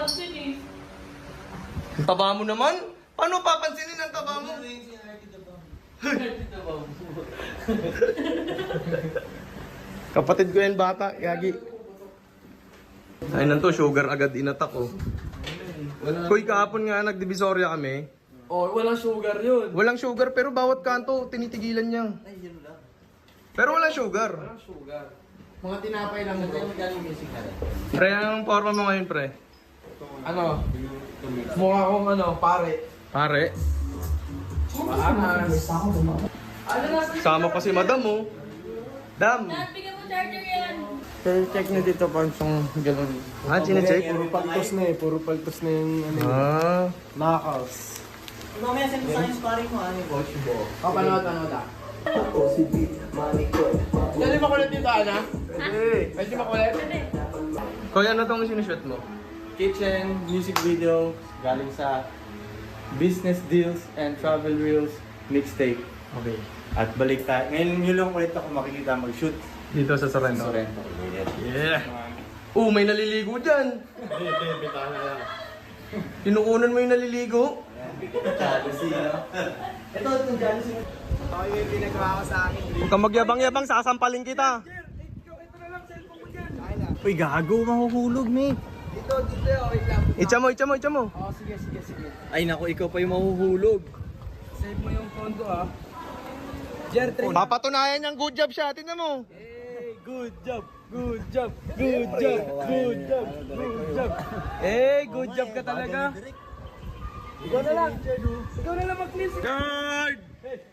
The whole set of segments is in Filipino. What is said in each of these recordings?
papansin eh. Ang taba mo naman? Paano papansinin ang taba mo? Kapatid ko yan bata, Yagi. Ay nanto, sugar agad inatak oh. Kuy, kahapon nga nagdivisoria kami. Oh, walang sugar yun. Walang sugar pero bawat kanto tinitigilan niya. Pero walang sugar. Walang sugar. Mga tinapay lang ito. Pre, anong forma mo ngayon, pre? Ano? Mukha akong ano, pare. Pare, Maangas. sama pa si madam oh. Dam! Dad, bigyan mo charger yan. Pero check nyo dito pang siyang gano'n. Ah, chinecheck? Puro paltos na eh. Puro paltos na yung ano yun. Ah. Knockoffs. Mamaya send mo sa akin sparring mo, ano yung coach mo? O, panood ah. Dali makulit dito, Ana? Medyo makulit. Kuya, ano tong sinushoot mo? Kitchen, music video, galing sa Business Deals and Travel Reels mixtape. Okay. At balik tayo. Ngayon yun lang ulit ako makikita mag-shoot. Dito sa Sorrento. Sorrento. Yeah! May naliligo dyan! Kinukunan mo yung naliligo? Jealousy, no? Ito, itong jealousy. Ito yung pinagawa ko sa akin. Huwag kang magyabang-yabang, sasampalin kita! Uy, gago, mahuhulog, me. Dito, wait lang. Itcha mo! Oh, sige. Ay, naku, ikaw pa yung mahuhulog. Save mo yung kondo ah. Jer, train. Papatunayan niyang good job siya, tingnan mo! Hey, good job. Good job ka talaga. Ikaw na lang. Ikaw na lang mag-clean. Guard! Hey.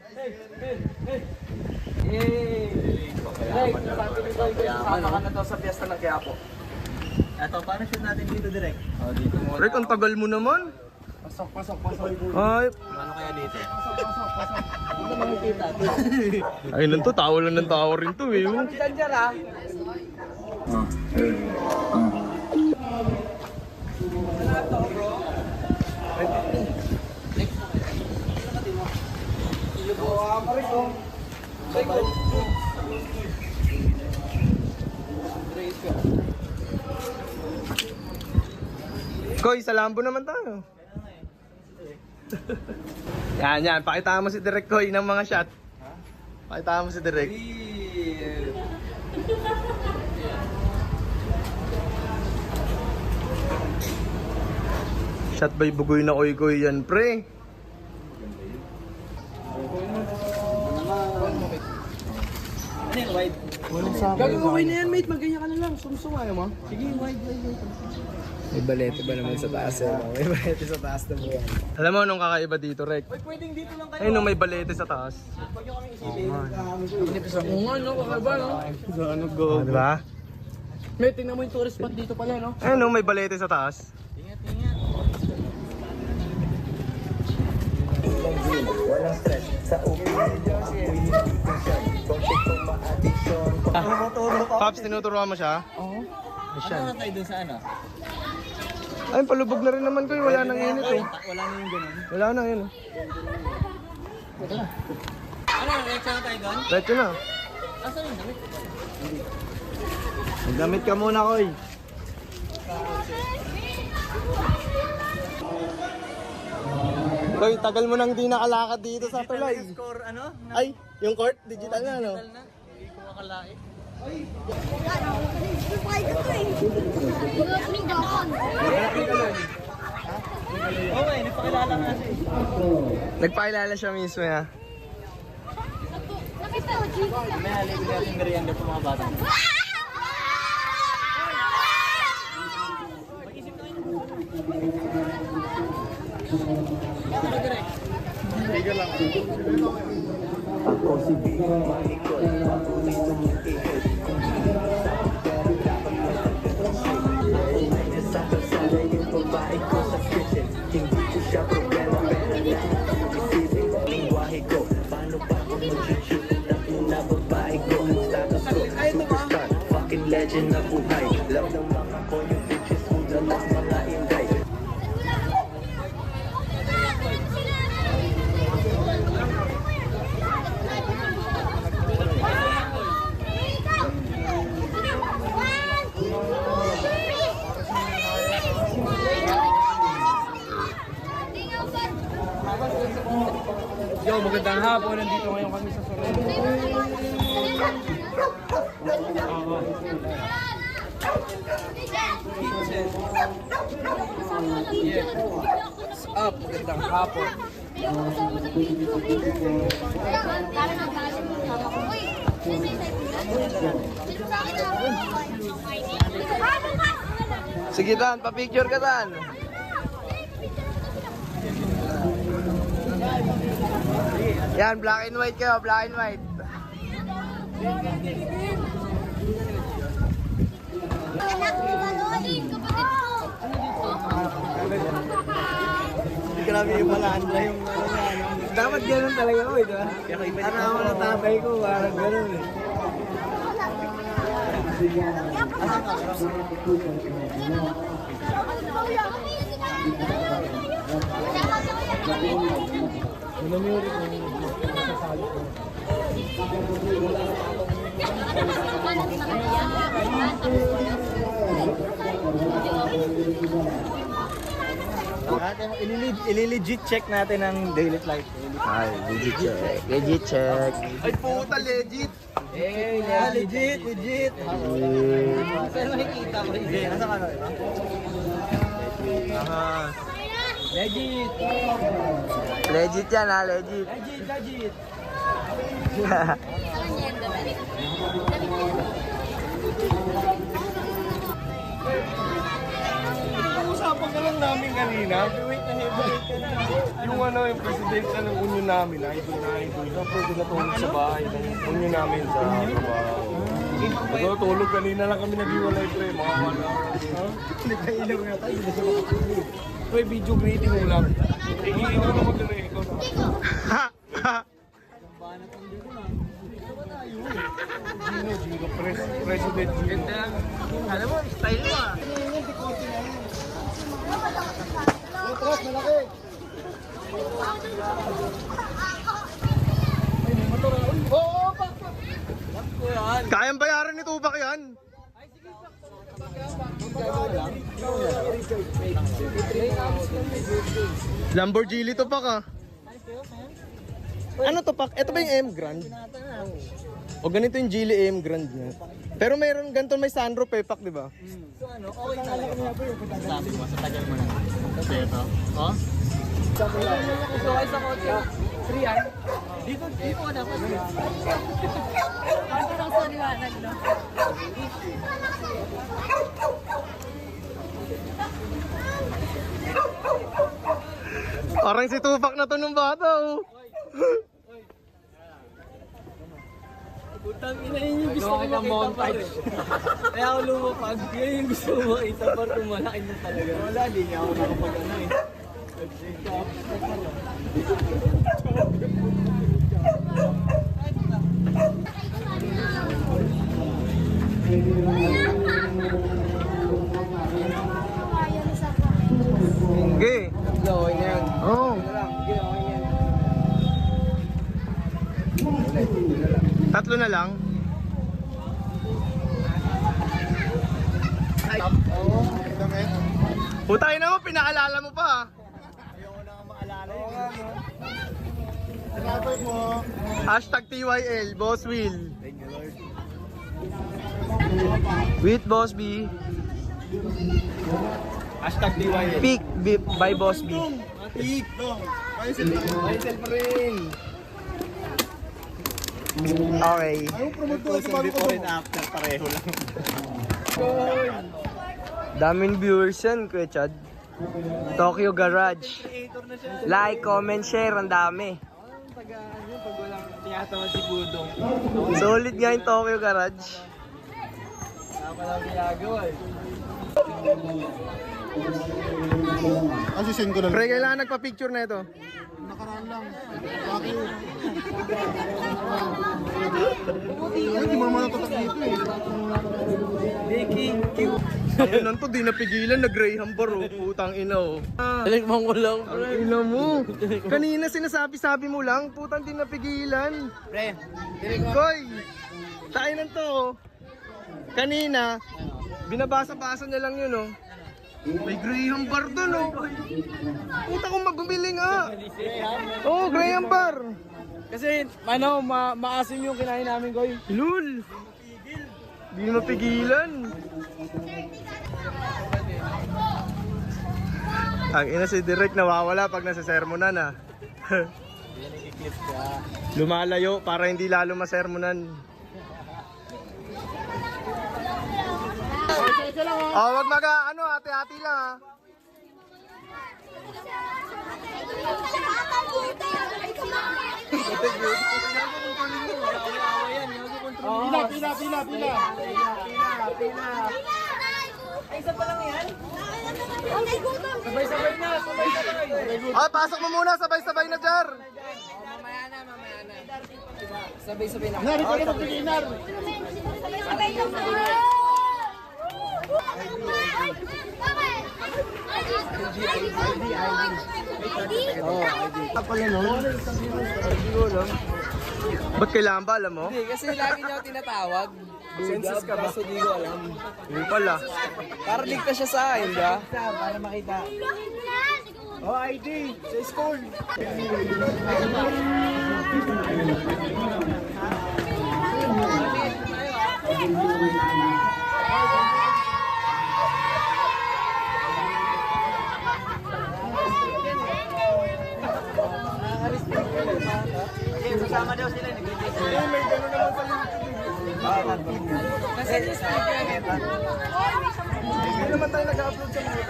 Direk, sabi ni Boy, kasama ka na daw sa piyesta ng Quiapo. Eto, paano shoot natin dito direct? Oh, dito mo. Rick, ang tagal mo naman! Pasok. Ay, Ano kaya dito? Hindi na makikita. ay nanto, tawa lang ng tawa rin to eh. Kami dyan dyan ah. Koy, sa Lambo naman tayo. Yan, pakita mo si Direk Koy ng mga shot. Pakita mo si Direk. Shot by Bugoy na Koy yan, pre. Ano yung wide? Gagawin na yan, mate. Magganyan ka na lang. Sumsumaya mo. Sige, wide. May balete ba naman sa taas eh? May balete sa taas na mo yan. Alam mo anong kakaiba dito, Rek? Pwedeng dito lang kayo. Ayun, nung may balete sa taas. Pwede kami isipin. Oo nga, no? Kakaiba, no? So ano go? Ah, di ba? Mate, tingnan mo yung tourist spot dito pala, no? Ayun, nung may balete sa taas. Ingat. Walang stress sa Pops, tinuturuan mo siya? Oo. Ano na tayo dun sa ano? Ay, palubog na rin naman ko. Wala nang init eh. Wala na yung ganun. Wala na, yun. Ano, next na tayo dun? Retso na. Asan yung damit? Magdamit ka muna, Koy. Koy, tagal mo nang di nakalakad dito sa tulay. Score, ano? Ay, yung court, digital na, no? Digital na. Hindi ko makalain. Okay, nagpakilala nga siya. Nagpakilala siya mismo, ya. May halibig natin merienda sa mga bata. Ako si Big Manicol, patuloy sa mga ihod. Sa kalsada yung babae ko sa kitchen. Hindi ko siya problema, pero lang isipin ang lingwahe ko. Paano pa kung mag-shoot na babae ko? Status ko, superstar, fucking legend na buhay. Love ng mga ko yung bitches, ulan at mga inday. Yo, magandang hapon. Nandito ngayon kami sa Sorrento. What's up? Magandang hapon. Sige Tan, pa-picture ka Tan. Yan, black and white kayo, black and white. Hindi grabe yung malandra yung dapat ganun talaga ko, di ba? Ano ako na tatay ko, parang ganun eh. Ili-legit check natin ang daily flight. Ay, legit check. Legit check. Ay, puta, legit. Legit. Pero makikita ko rin. Nasa ka na, di ba? Legit! Legit yan ha, legit. Legit! Usapan ka lang namin kanina. Yung yung presidente ng union namin, idol na idol. Pwede natulog sa bahay ng union namin sa trabaho. Natulog kanina lang kami nag-iwalay pre, mga wala. Nagkailaw na tayo, hindi na siya makapili. Uy, video greeting mo lang. Ikaw na mag-direct, ikaw na. Gino, president Gino. Alam mo, style mo ah. Kayang bayaran ni Tupac yan. Lamborghini Tupac ah. Ano Tupac? Ito ba yung M Grand? O ganito yung Geely M Grand niya. Pero mayroon ganito may sunroof eh, Pak, di ba? So ano, okay talaga. Sabi mo, sa tagal mo na. Kasi ito. Oh? So kayo sa kotse. 3 yan. Dito ka dapat. Ano lang sa liwanag, no? Parang si Tupac na to nung bata oh. Putang ina yun yung gusto ko makita pare. Kaya ako lumapag. Yun yung gusto ko makita pare kung malaki mo talaga. Wala, di niya ako nakapag ano eh. Okay. Okay na yan. Oh. Tatlo na lang. Putay na mo, pinaalala mo pa. Ayoko na nga maalala yun. Hashtag TYL, Boss Will. With Boss B. Hashtag DYL. Peak by Boss B. Peak! Myself rin! Okay. Before and after, pareho lang. Daming viewers yan, Kuya Chad. Tokyo Garage. Like, comment, share, ang dami. Pag walang tiyatawa si Budong. Solid nga yung Tokyo Garage. Wala palang ginagawa eh. Asisin ko na lang. Pre, kailangan nagpa-picture na ito. Nakaraan lang. Bakit? Ay, di mo naman natatak dito eh. Ang to, di napigilan, nag-Graham bar oh. Putang ina oh. Talikman ko lang, Ang ina mo. Kanina sinasabi-sabi mo lang, putang di napigilan. Pre, Koy! Tayo to oh. Kanina, binabasa-basa niya lang yun oh. May Graham bar dun, oh. Puta kong magbibili nga. Oo, Graham bar. Kasi, ano, maasim yung kinain namin, Goy. Lul. Hindi na mapigilan. Ang ina si Direk nawawala pag nasa sermonan, ah. Lumalayo para hindi lalo masermonan. Oh, wag ano, ate-ate lang, ah. Pila. Ay, isa pa lang yan? Sabay-sabay na, sabay-sabay. Ah, pasok mo muna, sabay-sabay na, Jar. Mamaya na. Sabay-sabay na. Nar, ikaw na mag-beginner. Ba't kailangan ba, alam mo? Hindi, kasi lagi niya ako tinatawag. Census ka ba? So di ko alam. Hindi pala. Para ligtas siya sa akin, ba? Para makita. Oh, ID! Sa school! Sasama daw sila, nag-register. May gano'n naman sa YouTube. Kasi sa akin, hindi naman tayo nag-upload sa mga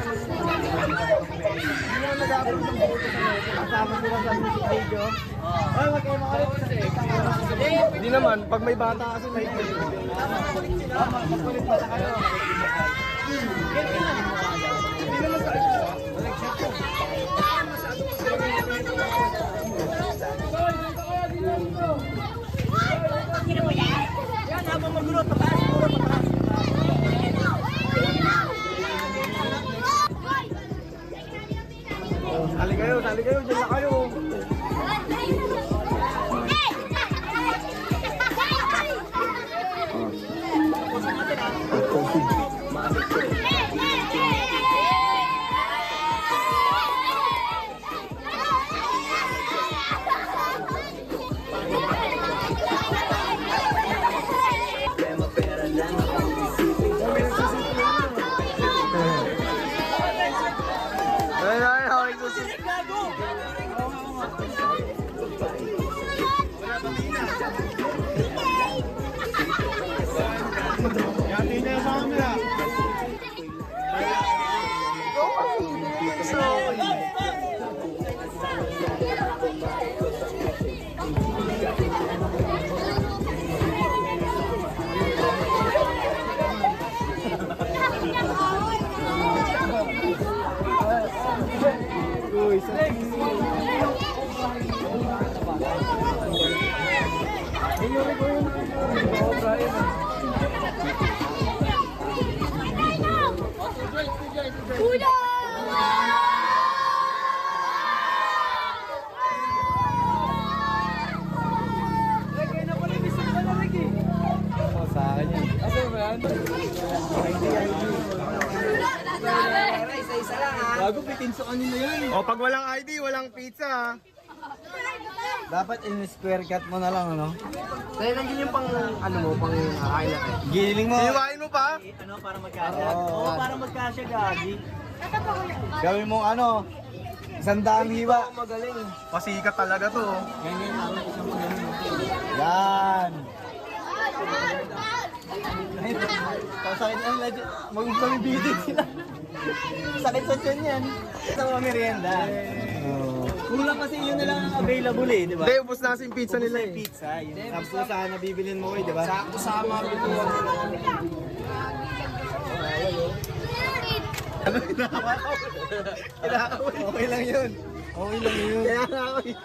hindi naman nag-upload ng buto sa mga kasama sila sa music video. Ay, wag kayo makalit kasi. Hindi naman, pag may bata kasi may Magkulit pa na kayo. Hindi naman sa akin. Sali kayo, dyan na kayo. Isa-isa lang ha. Bago pitin sa kanila yan. O, pag walang ID, walang pizza, ha? Dapat in-square cut mo na lang, ano? Kaya nandiyan yung pang, ano mo, pang highlight. Giling mo. Iwain mo pa? Ano, para magkasya? Oo, para magkasya, Gagi. Gawin mo ano, 100 hiwa. Magaling. Pasikat talaga to. Yan. Sakit ang legit. Mag-bidid sila. Sakit sa tiyan yan. Sa mga merienda. Kulang kasi yun na lang ang available eh, di ba? Hindi, ubos na kasi yung pizza nila, eh. Pizza, yun. Sampu sana bibilin mo eh, di ba? Sakto sama bibilin. Ano okay lang yun. Okay lang yun. Kaya nga ako eh.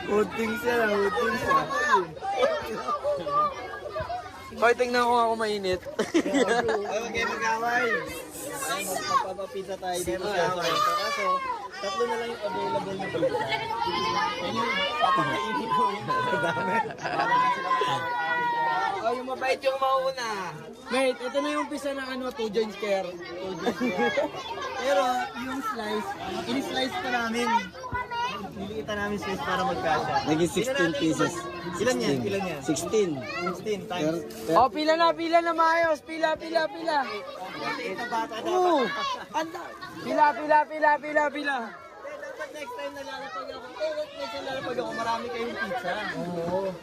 Huting siya na, huting siya. Hoy, tingnan ko ako mainit. Ay, huwag kayo mag-away. Ay, magpapapizza tayo dito sa away. Kaso, tatlo na lang yung available na pizza. Yan yung papakainin ko yun. Dami. Oh, yung mabait yung mauna. Mate, ito na yung umpisa ng ano, 2 joints care. 2 joints care. Pero yung slice, in-slice pa namin. Niliitan namin slice para magkasya. Naging 16 pieces. Ilan yan? Ilan yan? 16. 16 times. Oh, Pila na maayos. Pila. Ito bata daw. Anda. Pila. Dapat next time nalalapag ako. Next time nalalapag ako, marami kayong pizza.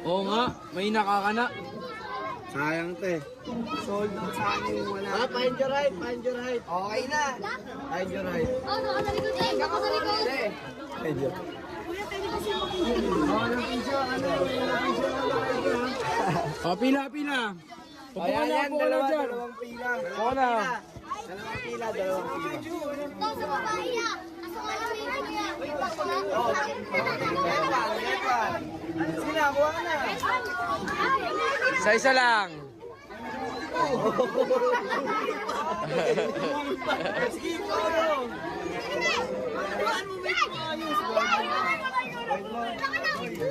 Oo nga, may nakakana. Sayang te. Sold out sa akin yung wala. Find your right. Okay na. Find your right. Oh, nakasalikod eh. Nakasalikod. Find your Oh, pila. Ayan yan, dalawang pila. Oo na. Dalawang pila. Ito sa babae ah. Nasa malaki na niya. Sina, kuha ka na. Isa lang. Sige, tulong.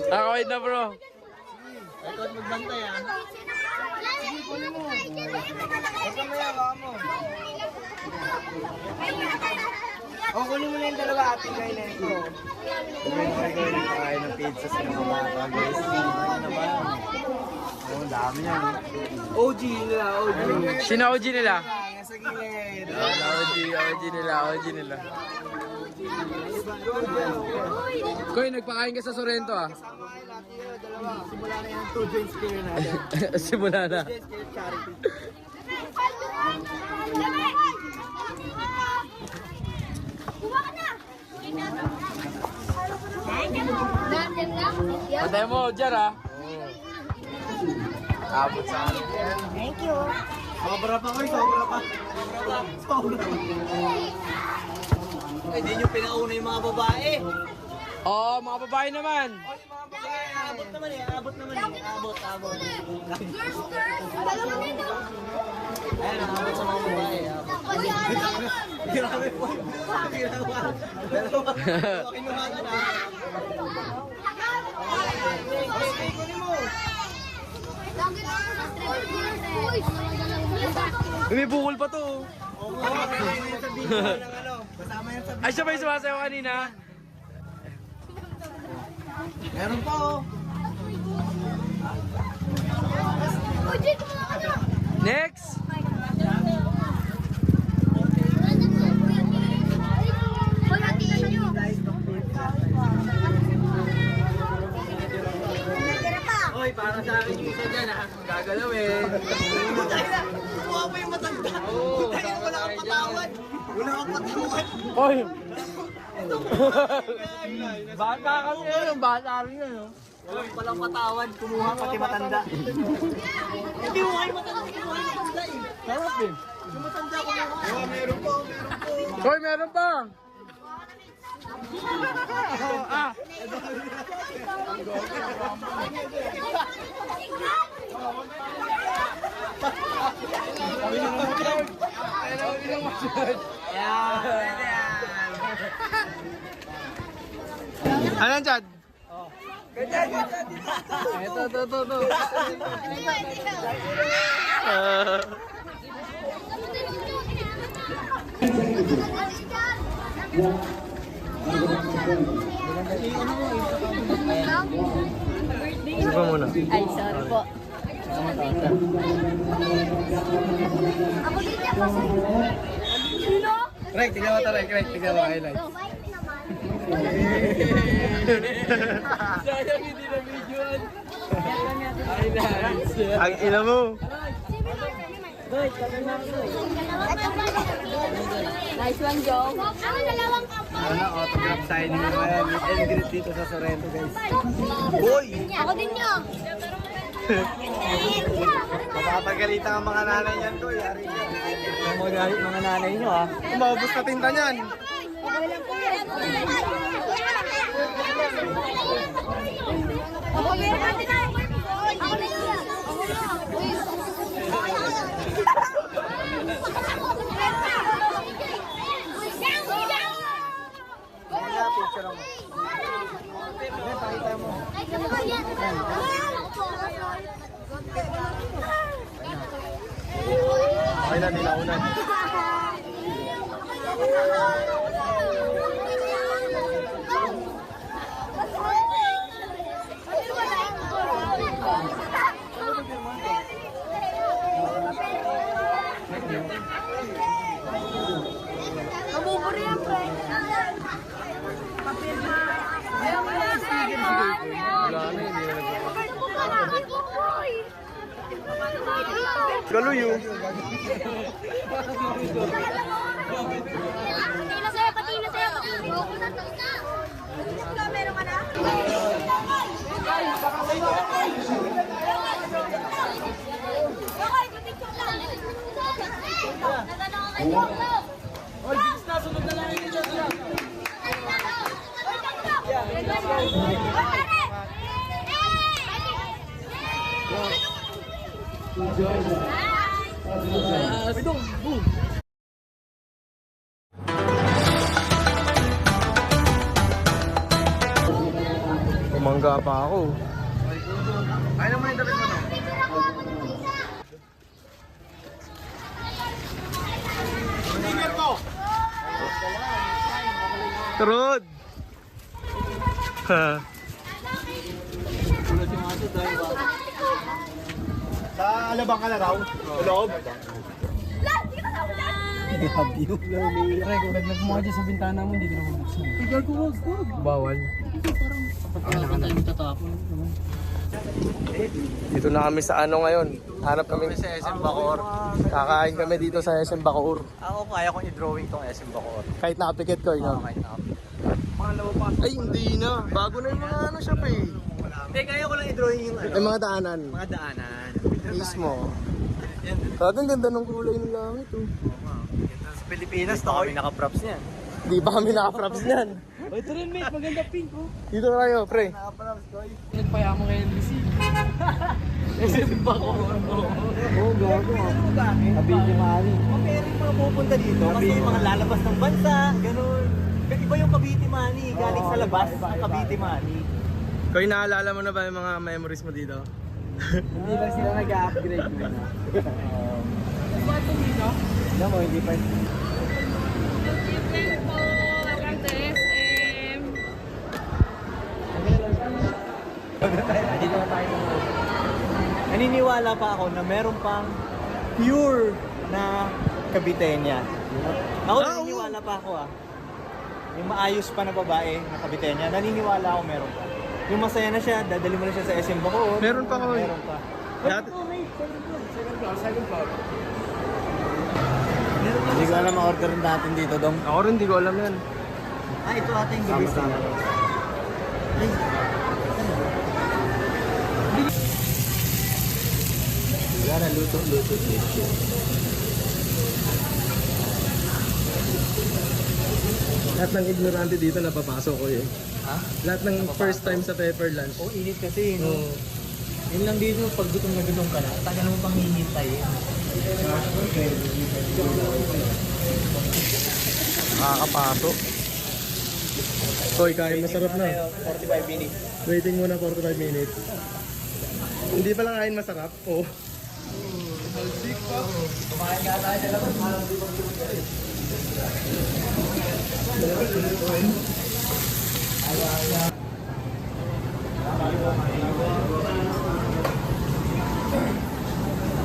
Nakawait na bro. Ito at magbantay ah. Sige, kunin mo. Huwag ka mayawa mo. O, kunin mo na yung dalawa at tingay na ito. Tingay na kain ng pizza sa mga bata, guys. Ano naman? Oh, dami yan. OG nila, OG. Sino OG nila? Nasa gilid. OG nila. Koy, nagpakain ka sa Sorrento ah. Kasama kayo lahat yun, dalawa. Simula na yung 2 joints care natin. Simula na. 2 joints care charity. Kuha ka na. Ganyan lang. Patay mo, Jar ah. Abot sa akin yan. Thank you. Sobra pa kayo, sobra pa. Ay, di nyo pinauna yung mga babae. Oo, mga babae naman. Abot naman eh, abot. Girls, girls. Dalawa nito. Ayan, abot sa mga babae. Grabe po. Dalawa. Kinuha ka na. Okay, kunin mo. May bukol pa to. Oo, kasama yan sa video ng ano. Kasama yan sa video. Ay, siya ba yung sumasayaw kanina? Meron pa oh. Next! Hoy, para sa akin yung isa dyan ha. Gagalawin. Kumuha pa yung matanda. Dahil wala kang patawad. Oy! Bata kami yun, bata rin yun. Walang patawad. Kumuha pati matanda. Hindi mo kayo matanda. Kinuha yung matanda eh. Sarap eh. Yung matanda kumuha. Oh, meron po. Koy, meron pa! Ano yan, Chad? Ito. Sige muna. Ay, sorry po. Ako din niya po. Sino? Rek, tignan mo ito, Rek. Tignan mo, highlight. Sayang hindi na videoan. Ang ina mo. Nice one, Joe. Ako dalawang kapal. Ano, autograph signing mo yan. Meet and greet dito sa Sorrento, guys. Boy! Ako din niya. Mapapagalitan ang mga nanay niyan ko. Yari yan. Mga nanay niyo ha. Umabos na tinta niyan. Ako meron natin na. Ako na siya. Picture mo. Pakita mo. Ay, Namumuri yan, pre. Papirma. Ayaw mo na sticker. Wala na, hindi na nagpapalala. Kaluyo. Patina sa'yo, patina sa'yo. Meron ka na? Okay, picture lang. Oy, bilis na, sunod na lang yung dyan lang. Umangga pa ako. Ay naman yung damit mo to. Sticker ko! Trod! Ha. Sa alabang ka na raw? Loob? Bawal. Dito na kami sa ano ngayon. Hanap kami sa SM Bacoor. Kakain kami dito sa SM Bacoor. Ako, kaya kong i-drawing tong SM Bacoor. Kahit nakapikit ko, ikaw. Kahit na. Ay, hindi na. Bago na yung mga ano shop eh. Hindi, kaya ko lang i-drawing yung ano. Ay, mga daanan. Mga daanan. Mismo. Ang ganda ng kulay ng langit oh. Sa Pilipinas, na kami naka-props niyan. Di ba kami naka-props niyan? Oh, ito rin, mate. Maganda pink, oh. Dito na kayo, pre. Naka-props, koy. Nagpayaman kayo ng receipt. SM Bacoor. Oo, gago. Kabili Mari. Pero yung mga pupunta dito, kasi yung mga lalabas ng bansa, ganun. Iba yung Cavite Money, galing sa labas ng Cavite Money. Koy, naalala mo na ba yung mga memories mo dito? Hindi lang sila nag-upgrade mo na. Alam mo, hindi pa. Dito na tayo. Naniniwala pa ako na meron pang pure na Caviteña. Ako naniniwala pa ako Yung maayos pa na babae na Caviteña, naniniwala ako meron pa. Yung masaya na siya, dadali mo na siya sa SM Bacoor. Meron pa, Koy. Meron pa. Dati- Hindi ko alam ma-order natin dito, Dong. Ako rin, hindi ko alam yan. Ito ating gibis na. Wala na, luto-luto. Lahat ng ignorante dito napapasok ko eh. Ha? Lahat ng first time sa Pepper Lunch. Oh, init kasi, no? Oo. Yun lang dito, pag gutom na gutom ka na, tagal mo pang hihintayin. Nakakapasok. Koy, kain masarap na. 45 minutes. Waiting muna 45 minutes. Hindi pala kain masarap? Oo. Kumain nga tayo sa labas, malam di ba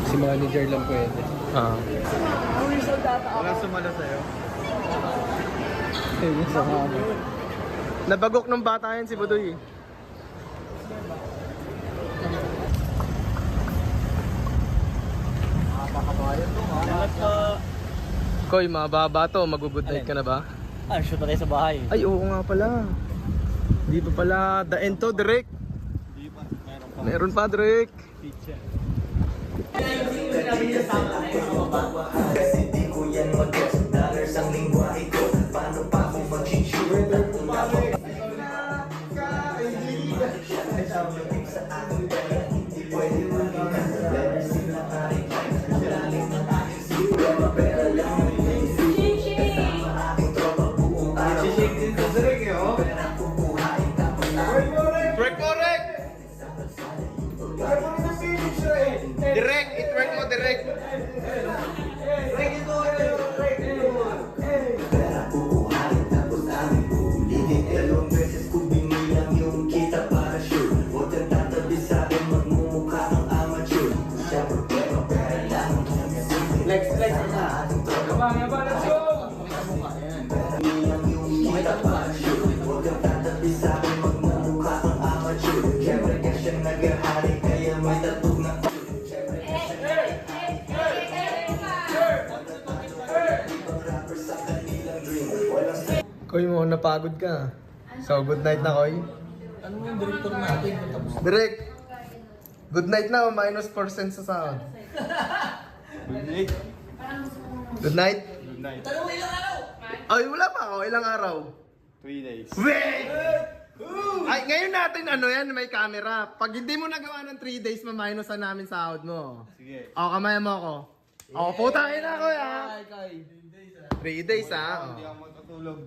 Si manager lang pwede. Ah. Wala sumala sa'yo. Nabagok ng bata yan si Budoy. Koy, mababa to. Mag-good night ka na ba? shoot na tayo sa bahay. Ay, oo nga pala. Di pa pala the end to, Direk. Meron pa, Direk. Kasi di ko yan mag-guess. Dollars ang lingwahe ko. Paano pa ako mag-chichura? Direk, it work mo, Direk. Koy mo, napagod ka. So, good night na, Koy. Ano yung director natin? Direk, good night na, minus % sa sahod. Good night. Good night. Ay, wala pa ako. Ilang araw? 3 days. Wait! Ay, ngayon natin ano yan, may camera. Pag hindi mo nagawa ng 3 days, maminusan namin sahod mo. Sige. O, kamaya mo ako. O, putangin na ako ya. 3 days ha. Hindi ako matutulog.